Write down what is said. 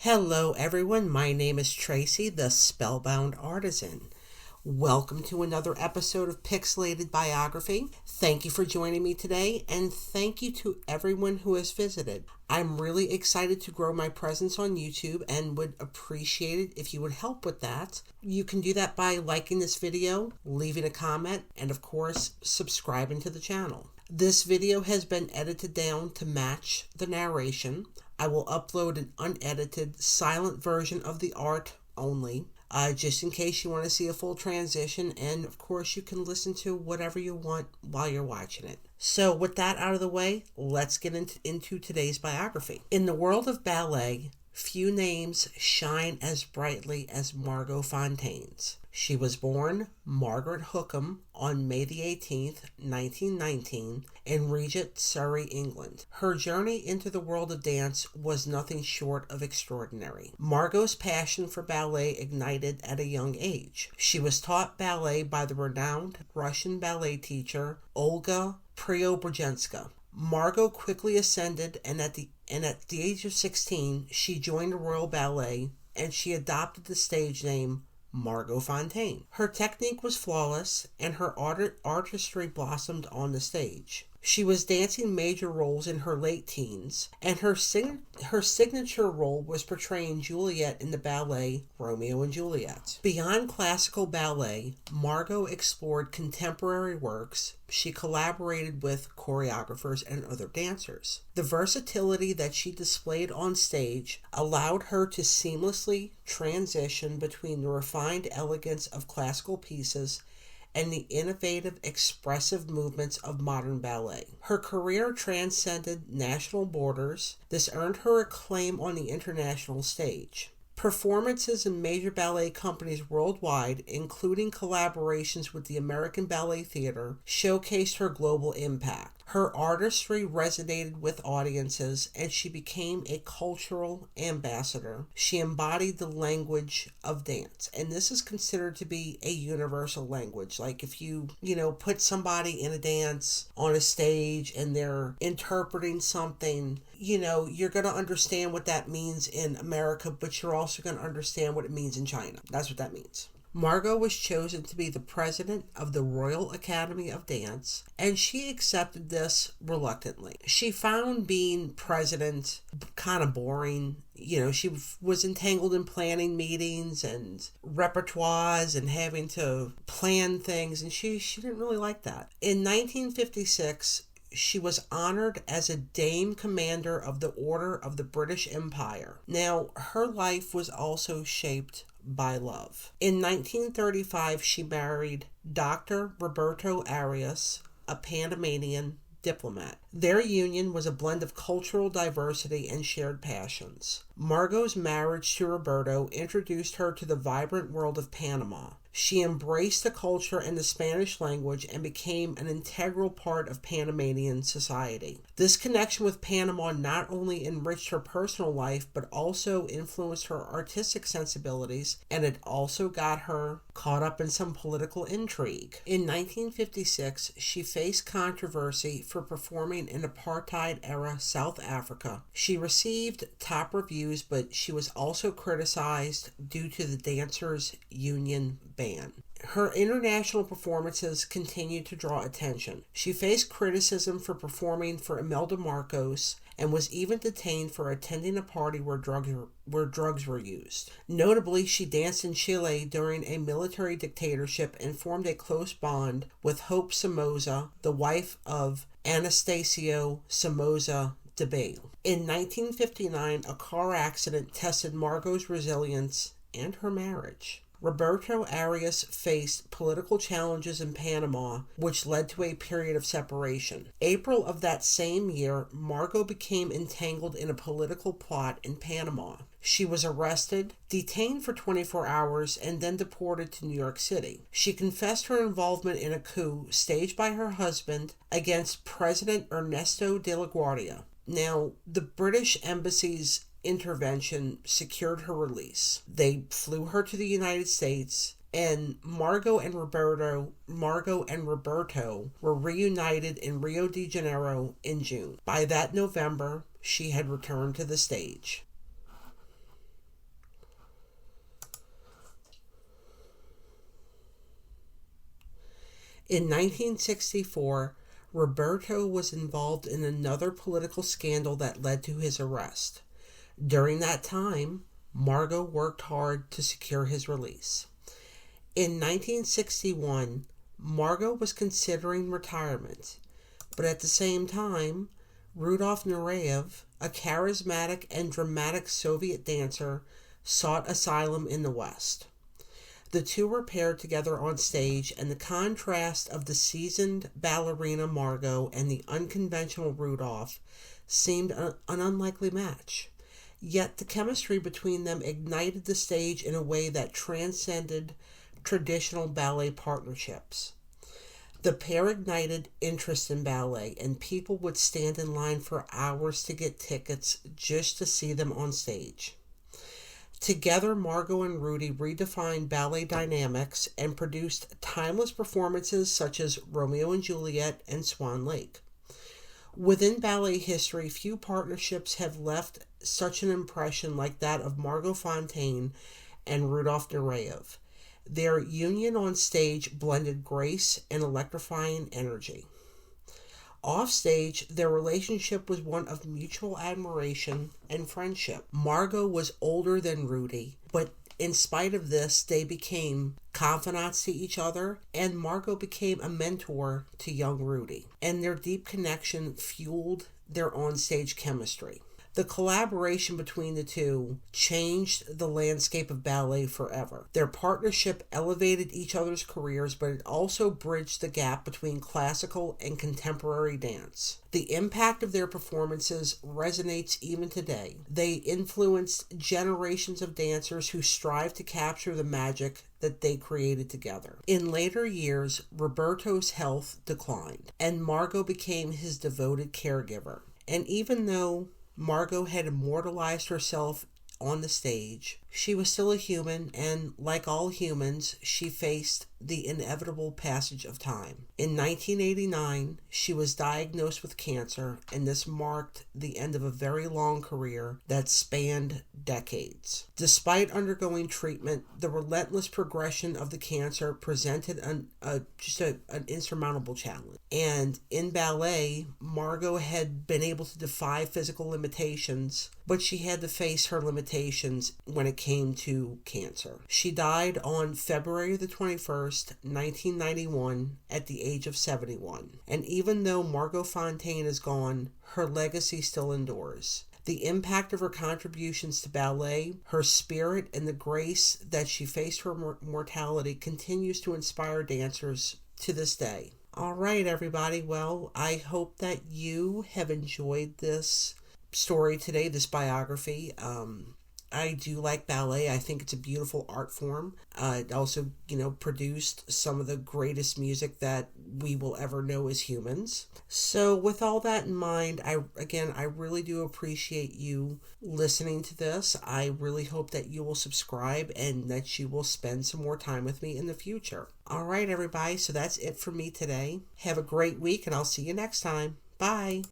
Hello everyone, my name is Tracy, the Spellbound Artisan. Welcome to another episode of Pixelated Biography. Thank you for joining me today, and thank you to everyone who has visited. I'm really excited to grow my presence on YouTube and would appreciate it if you would help with that. You can do that by liking this video, leaving a comment, and of course, subscribing to the channel. This video has been edited down to match the narration. I will upload an unedited, silent version of the art only, just in case you want to see a full transition, and of course you can listen to whatever you want while you're watching it. So with that out of the way, let's get into today's biography. In the world of ballet, few names shine as brightly as Margot Fonteyn's. She was born Margaret Hookham on May the 18th, 1919, in Regent, Surrey, England. Her journey into the world of dance was nothing short of extraordinary. Margot's passion for ballet ignited at a young age. She was taught ballet by the renowned Russian ballet teacher Olga Preobrazhenska. Margot quickly ascended, and at the age of 16, she joined the Royal Ballet, and she adopted the stage name Margot Fonteyn. Her technique was flawless, and her artistry blossomed on the stage. She was dancing major roles in her late teens, and her signature role was portraying Juliet in the ballet Romeo and Juliet. Beyond classical ballet, Margot explored contemporary works. She collaborated with choreographers and other dancers. The versatility that she displayed on stage allowed her to seamlessly transition between the refined elegance of classical pieces and the innovative, expressive movements of modern ballet. Her career transcended national borders. This earned her acclaim on the international stage. Performances in major ballet companies worldwide, including collaborations with the American Ballet Theater, showcased her global impact. Her artistry resonated with audiences, and she became a cultural ambassador. She embodied the language of dance, and this is considered to be a universal language. Like if you put somebody in a dance on a stage and they're interpreting something, you're going to understand what that means in America, but you're also going to understand what it means in China. That's what that means. Margot was chosen to be the president of the Royal Academy of Dance, and she accepted this reluctantly. She found being president kind of boring. She was entangled in planning meetings and repertoires and having to plan things, and she didn't really like that. In 1956, she was honored as a Dame Commander of the Order of the British Empire. Now, her life was also shaped by love. In 1935, she married Dr. Roberto Arias, a Panamanian diplomat. Their union was a blend of cultural diversity and shared passions. Margot's marriage to Roberto introduced her to the vibrant world of Panama. She embraced the culture and the Spanish language and became an integral part of Panamanian society. This connection with Panama not only enriched her personal life, but also influenced her artistic sensibilities, and it also got her caught up in some political intrigue. In 1956, she faced controversy for performing in apartheid-era South Africa. She received top reviews, but she was also criticized due to the dancers' union ban. Her international performances continued to draw attention. She faced criticism for performing for Imelda Marcos and was even detained for attending a party where drugs were used. Notably, she danced in Chile during a military dictatorship and formed a close bond with Hope Somoza, the wife of Anastasio Somoza Debayle. In 1959, a car accident tested Margot's resilience and her marriage. Roberto Arias faced political challenges in Panama, which led to a period of separation. April of that same year, Margot became entangled in a political plot in Panama. She was arrested, detained for 24 hours, and then deported to New York City. She confessed her involvement in a coup staged by her husband against President Ernesto de la Guardia. Now, the British embassy's intervention secured her release. They flew her to the United States, and Margot and Roberto were reunited in Rio de Janeiro in June. By that November, she had returned to the stage. In 1964, Roberto was involved in another political scandal that led to his arrest. During that time, Margot worked hard to secure his release. In 1961, Margot was considering retirement, but at the same time, Rudolf Nureyev, a charismatic and dramatic Soviet dancer, sought asylum in the West. The two were paired together on stage, and the contrast of the seasoned ballerina Margot and the unconventional Rudolf seemed an unlikely match. Yet the chemistry between them ignited the stage in a way that transcended traditional ballet partnerships. The pair ignited interest in ballet, and people would stand in line for hours to get tickets just to see them on stage. Together, Margot and Rudy redefined ballet dynamics and produced timeless performances such as Romeo and Juliet and Swan Lake. Within ballet history, few partnerships have left such an impression like that of Margot Fonteyn and Rudolf Nureyev. Their union on stage blended grace and electrifying energy. Offstage, their relationship was one of mutual admiration and friendship. Margot was older than Rudy, but in spite of this, they became confidants to each other, and Margot became a mentor to young Rudy, and their deep connection fueled their onstage chemistry. The collaboration between the two changed the landscape of ballet forever. Their partnership elevated each other's careers, but it also bridged the gap between classical and contemporary dance. The impact of their performances resonates even today. They influenced generations of dancers who strive to capture the magic that they created together. In later years, Roberto's health declined, and Margot became his devoted caregiver. And even though Margot had immortalized herself on the stage, she was still a human, and like all humans, she faced the inevitable passage of time. In 1989, she was diagnosed with cancer, and this marked the end of a very long career that spanned decades. Despite undergoing treatment, the relentless progression of the cancer presented an insurmountable challenge. And in ballet, Margot had been able to defy physical limitations, but she had to face her limitations when it came to cancer. She died on February the 21st, 1991, at the age of 71. And even though Margot Fonteyn is gone, her legacy still endures. The impact of her contributions to ballet, her spirit, and the grace that she faced her mortality continues to inspire dancers to this day. All right, everybody. Well, I hope that you have enjoyed this story today, this biography. I do like ballet. I think it's a beautiful art form. It also, produced some of the greatest music that we will ever know as humans. So with all that in mind, I really do appreciate you listening to this. I really hope that you will subscribe and that you will spend some more time with me in the future. All right, everybody. So that's it for me today. Have a great week, and I'll see you next time. Bye.